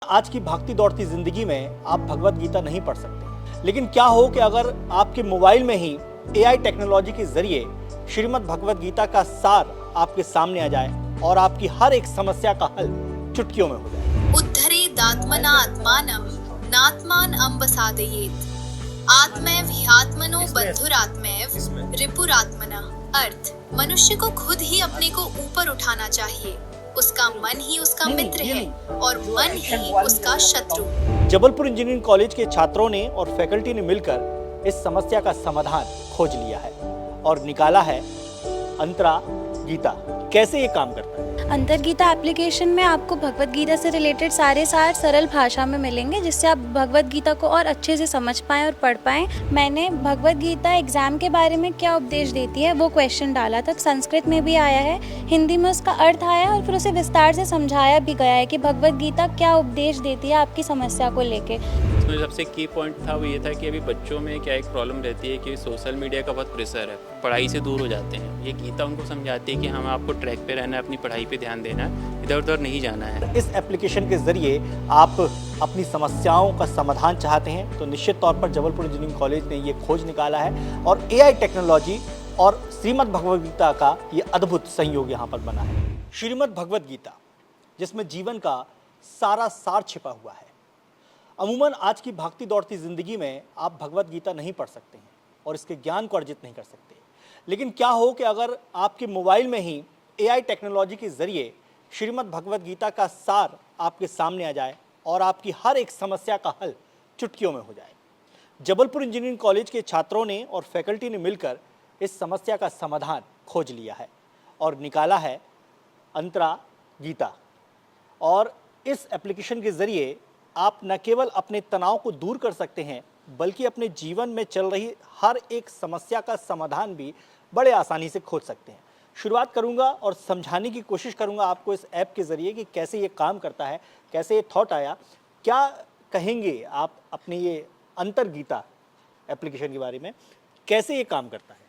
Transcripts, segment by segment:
आज की भागती दौड़ती जिंदगी में आप भगवत गीता नहीं पढ़ सकते, लेकिन क्या हो कि अगर आपके मोबाइल में ही एआई टेक्नोलॉजी के जरिए श्रीमद् भगवत गीता का सार आपके सामने आ जाए और आपकी हर एक समस्या का हल चुटकियों में हो जाए। उद्धरेदात्मना आत्मानं नात्मान अम्बसादयेत् आत्मैव ह्यात्मनो बन्धुरात्मैव रिपुरात्मना। अर्थ, मनुष्य को खुद ही अपने को ऊपर उठाना चाहिए। उसका मन ही उसका मित्र है और मन ही उसका शत्रु। जबलपुर इंजीनियरिंग कॉलेज के छात्रों ने और फैकल्टी ने मिलकर इस समस्या का समाधान खोज लिया है और निकाला है अंतरा गीता। कैसे ये काम करता है? अंतर गीता एप्लीकेशन में आपको भगवत गीता से रिलेटेड सारे सार सरल भाषा में मिलेंगे, जिससे आप भगवत गीता को और अच्छे से समझ पाएँ और पढ़ पाएँ। मैंने भगवत गीता एग्जाम के बारे में क्या उपदेश देती है वो क्वेश्चन डाला था। संस्कृत में भी आया है, हिंदी में उसका अर्थ आया और फिर उसे विस्तार से समझाया भी गया है कि भगवत गीता क्या उपदेश देती है आपकी समस्या को लेके। इसमें सबसे की पॉइंट था वो ये था कि अभी बच्चों में क्या एक प्रॉब्लम रहती है कि सोशल मीडिया का बहुत प्रेशर है, पढ़ाई से दूर हो जाते हैं। ये गीता उनको समझाती है कि हम आपको ट्रैक पे रहना है, अपनी पढ़ाई पे ध्यान देना है, इधर उधर नहीं जाना है। इस एप्लीकेशन के जरिए आप अपनी समस्याओं का समाधान चाहते हैं तो निश्चित तौर पर जबलपुर इंजीनियरिंग कॉलेज ने ये खोज निकाला है और एआई टेक्नोलॉजी और श्रीमद् भगवत गीता का ये अद्भुत संयोग यहाँ पर बना है। श्रीमद् भगवत गीता, जिसमें जीवन का सारा सार छिपा हुआ है। अमूमन आज की भागती दौड़ती जिंदगी में आप भगवत गीता नहीं पढ़ सकते हैं और इसके ज्ञान को अर्जित नहीं कर सकते, लेकिन क्या हो कि अगर आपके मोबाइल में ही एआई टेक्नोलॉजी के जरिए श्रीमद् भगवत गीता का सार आपके सामने आ जाए और आपकी हर एक समस्या का हल चुटकियों में हो जाए। जबलपुर इंजीनियरिंग कॉलेज के छात्रों ने और फैकल्टी ने मिलकर इस समस्या का समाधान खोज लिया है और निकाला है अंतरा गीता। और इस एप्लीकेशन के जरिए आप न केवल अपने तनाव को दूर कर सकते हैं, बल्कि अपने जीवन में चल रही हर एक समस्या का समाधान भी बड़े आसानी से खोज सकते हैं। शुरुआत करूंगा और समझाने की कोशिश करूंगा आपको इस ऐप के ज़रिए कि कैसे ये काम करता है, कैसे ये थॉट आया। क्या कहेंगे आप अपने ये अंतर गीता एप्लीकेशन के बारे में, कैसे ये काम करता है?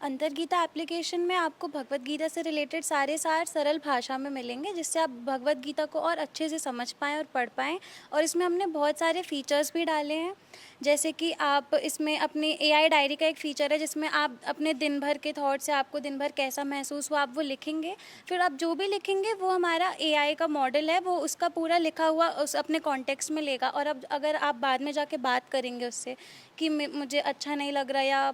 अंतर गीता एप्लीकेशन में आपको भगवत गीता से रिलेटेड सारे सार सरल भाषा में मिलेंगे, जिससे आप भगवत गीता को और अच्छे से समझ पाएँ और पढ़ पाएँ। और इसमें हमने बहुत सारे फीचर्स भी डाले हैं, जैसे कि आप इसमें अपनी एआई डायरी का एक फ़ीचर है जिसमें आप अपने दिन भर के थॉट से आपको दिन भर कैसा महसूस हुआ आप वो लिखेंगे। फिर आप जो भी लिखेंगे वो हमारा एआई का मॉडल है, वो उसका पूरा लिखा हुआ उस अपने कॉन्टेक्स्ट में लेगा। और अब अगर आप बाद में जाके बात करेंगे उससे कि मुझे अच्छा नहीं लग रहा या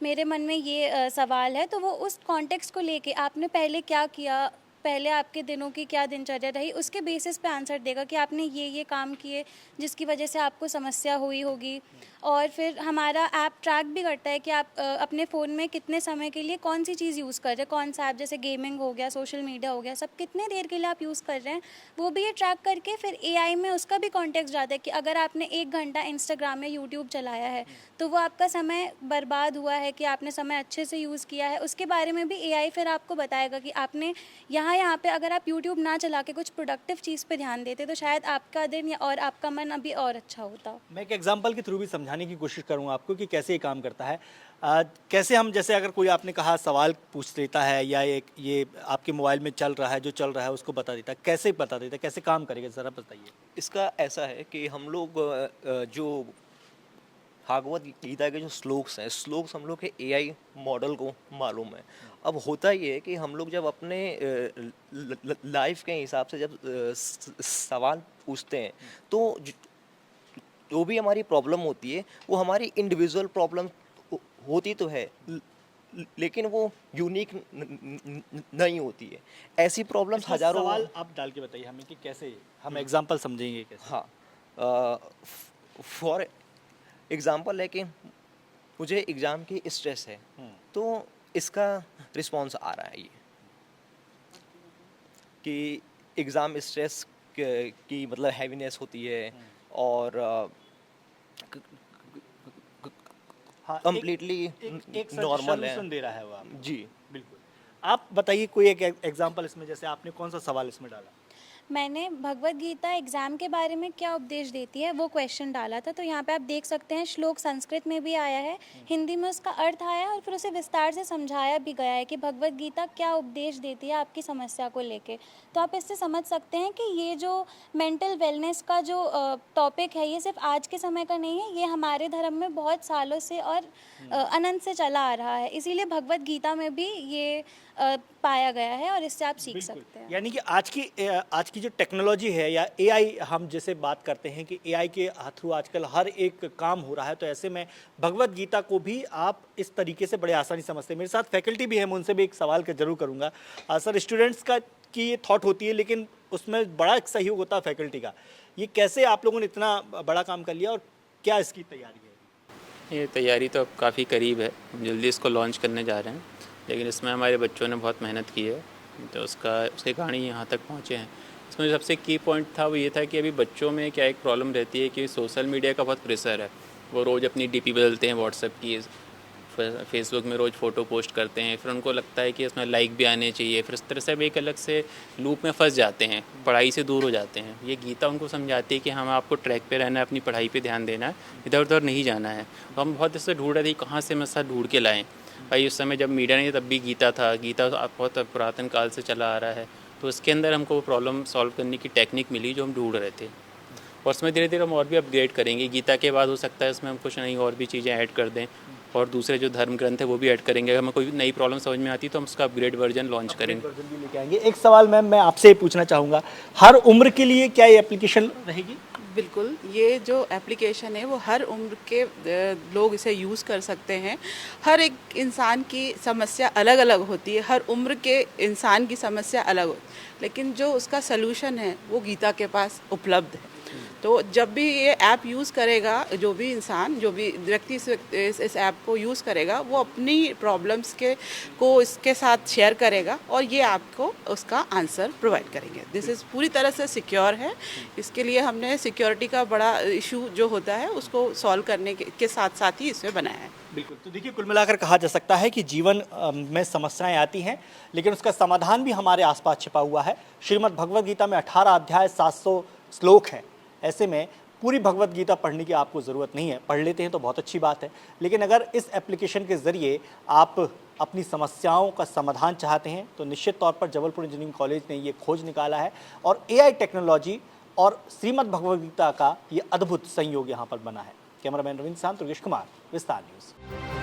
मेरे मन में ये सवाल है, तो वो उस कॉन्टेक्स्ट को लेके आपने पहले क्या किया, पहले आपके दिनों की क्या दिनचर्या रही, उसके बेसिस पे आंसर देगा कि आपने ये काम किए जिसकी वजह से आपको समस्या हुई होगी। और फिर हमारा ऐप ट्रैक भी करता है कि आप अपने फ़ोन में कितने समय के लिए कौन सी चीज़ यूज़ कर रहे हैं, कौन सा ऐप जैसे गेमिंग हो गया, सोशल मीडिया हो गया, सब कितने देर के लिए आप यूज़ कर रहे हैं, वो भी ये ट्रैक करके फिर एआई में उसका भी कॉन्टेक्स्ट जाता है कि अगर आपने 1 घंटा इंस्टाग्राम या यूट्यूब चलाया है तो वो आपका समय बर्बाद हुआ है कि आपने समय अच्छे से यूज़ किया है, उसके बारे में भी एआई फिर आपको बताएगा कि आपने यहाँ पे अगर आप यूट्यूब ना चला के कुछ प्रोडक्टिव चीज़ पे ध्यान देते तो शायद आपका दिन या और आपका मन अभी और अच्छा होता। मैं एक एग्जांपल के थ्रू भी समझाने की कोशिश करूंगा आपको कि कैसे ये काम करता है। कैसे हम, जैसे अगर कोई आपने कहा सवाल पूछ लेता है या ये आपके मोबाइल में चल रहा है, जो चल रहा है उसको बता देता है, कैसे बता देता है, कैसे काम करेगा, ज़रा बताइए। इसका ऐसा है कि हम लोग जो भागवत गीता के जो श्लोक्स हम लोग के एआई मॉडल को मालूम है। अब होता ये है कि हम लोग जब अपने लाइफ के हिसाब से जब सवाल पूछते हैं तो जो भी हमारी प्रॉब्लम होती है वो हमारी इंडिविजुअल प्रॉब्लम होती तो है, लेकिन वो यूनिक नहीं होती है। ऐसी प्रॉब्लम्स हजारों। सवाल आप डाल के बताइए हमें कि कैसे हम एग्जांपल समझेंगे कैसे। हाँ, फॉर एग्जांपल है कि मुझे एग्ज़ाम की स्ट्रेस है, तो इसका रिस्पॉन्स आ रहा है ये कि एग्ज़ाम स्ट्रेस की मतलब हैवीनेस होती है और कंप्लीटली नॉर्मल है। दे रहा है वो आपको। जी बिल्कुल। आप बताइए कोई एक एग्जांपल इसमें, जैसे आपने कौन सा सवाल इसमें डाला? मैंने भगवत गीता एग्ज़ाम के बारे में क्या उपदेश देती है वो क्वेश्चन डाला था। तो यहाँ पे आप देख सकते हैं श्लोक संस्कृत में भी आया है, हिंदी में उसका अर्थ आया है और फिर उसे विस्तार से समझाया भी गया है कि भगवत गीता क्या उपदेश देती है आपकी समस्या को लेके। तो आप इससे समझ सकते हैं कि ये जो मेंटल वेलनेस का जो टॉपिक है ये सिर्फ आज के समय का नहीं है, ये हमारे धर्म में बहुत सालों से और अनंत से चला आ रहा है। इसीलिए भगवत गीता में भी ये पाया गया है और इससे आप सीख सकते हैं। यानी कि आज की जो टेक्नोलॉजी है या एआई, हम जैसे बात करते हैं कि एआई के थ्रू आजकल हर एक काम हो रहा है, तो ऐसे में भगवत गीता को भी आप इस तरीके से बड़े आसानी समझते हैं। मेरे साथ फैकल्टी भी है, मैं उनसे भी एक सवाल का जरूर करूँगा। सर, स्टूडेंट्स का की ये थॉट होती है लेकिन उसमें बड़ा एक सहयोग होता है फैकल्टी का। ये कैसे आप लोगों ने इतना बड़ा काम कर लिया और क्या इसकी तैयारी है? ये तैयारी तो अब काफ़ी करीब है, हम जल्दी इसको लॉन्च करने जा रहे हैं, लेकिन इसमें हमारे बच्चों ने बहुत मेहनत की है, तो उसके कारण ही यहाँ तक पहुँचे हैं। इसमें जो सबसे की पॉइंट था वो ये था कि अभी बच्चों में क्या एक प्रॉब्लम रहती है कि सोशल मीडिया का बहुत प्रेशर है। वो रोज़ अपनी डीपी बदलते हैं व्हाट्सएप की, फेसबुक में रोज़ फ़ोटो पोस्ट करते हैं, फिर उनको लगता है कि इसमें लाइक भी आने चाहिए, फिर इस तरह से एक अलग से लूप में फंस जाते हैं, पढ़ाई से दूर हो जाते हैं। ये गीता उनको समझाती है कि हम आपको ट्रैक पे रहना है, अपनी पढ़ाई पे ध्यान देना है, इधर उधर नहीं जाना है। तो हम बहुत इससे ढूंढ रहे थे कहाँ से हम ऐसा ढूंढ के लाएँ। भाई उस समय जब मीडिया नहीं तब भी गीता था, गीता बहुत पुरातन काल से चला आ रहा है, तो उसके अंदर हमको वो प्रॉब्लम सॉल्व करने की टेक्निक मिली जो हम ढूंढ रहे थे। और उसमें धीरे धीरे हम और भी अपग्रेड करेंगे। गीता के बाद हो सकता है इसमें हम कुछ नई और भी चीज़ें ऐड कर दें और दूसरे जो धर्म ग्रंथ है वो भी ऐड करेंगे। अगर हमें कोई नई प्रॉब्लम समझ में आती है तो हम उसका अपग्रेड वर्जन लॉन्च करेंगे। वर्जन भी लेके आएंगे। एक सवाल मैम मैं आपसे ये पूछना चाहूँगा, हर उम्र के लिए क्या ये एप्लीकेशन रहेगी? बिल्कुल, ये जो एप्लीकेशन है वो हर उम्र के लोग इसे यूज़ कर सकते हैं। हर एक इंसान की समस्या अलग अलग होती है, हर उम्र के इंसान की समस्या अलग होती है, लेकिन जो उसका सलूशन है वो गीता के पास उपलब्ध है। तो जब भी ये ऐप यूज़ करेगा, जो भी इंसान, जो भी व्यक्ति इस ऐप को यूज़ करेगा, वो अपनी प्रॉब्लम्स को इसके साथ शेयर करेगा और ये आपको उसका आंसर प्रोवाइड करेंगे। दिस इज़ पूरी तरह से सिक्योर है। इसके लिए हमने सिक्योरिटी का बड़ा इशू जो होता है उसको सॉल्व करने के साथ साथ ही इसे बनाया है। बिल्कुल। तो देखिए, कुल मिलाकर कहा जा सकता है कि जीवन में समस्याएं आती हैं लेकिन उसका समाधान भी हमारे आसपास छिपा हुआ है। श्रीमद् भगवद गीता में 18 अध्याय 700 श्लोक हैं। ऐसे में पूरी भगवत गीता पढ़ने की आपको ज़रूरत नहीं है, पढ़ लेते हैं तो बहुत अच्छी बात है। लेकिन अगर इस एप्लीकेशन के ज़रिए आप अपनी समस्याओं का समाधान चाहते हैं तो निश्चित तौर पर जबलपुर इंजीनियरिंग कॉलेज ने ये खोज निकाला है और एआई टेक्नोलॉजी और श्रीमद् भगवद गीता का ये अद्भुत संयोग यहाँ पर बना है। कैमरामैन रविंद्र साहब, दुर्गेश कुमार, विस्तार न्यूज़।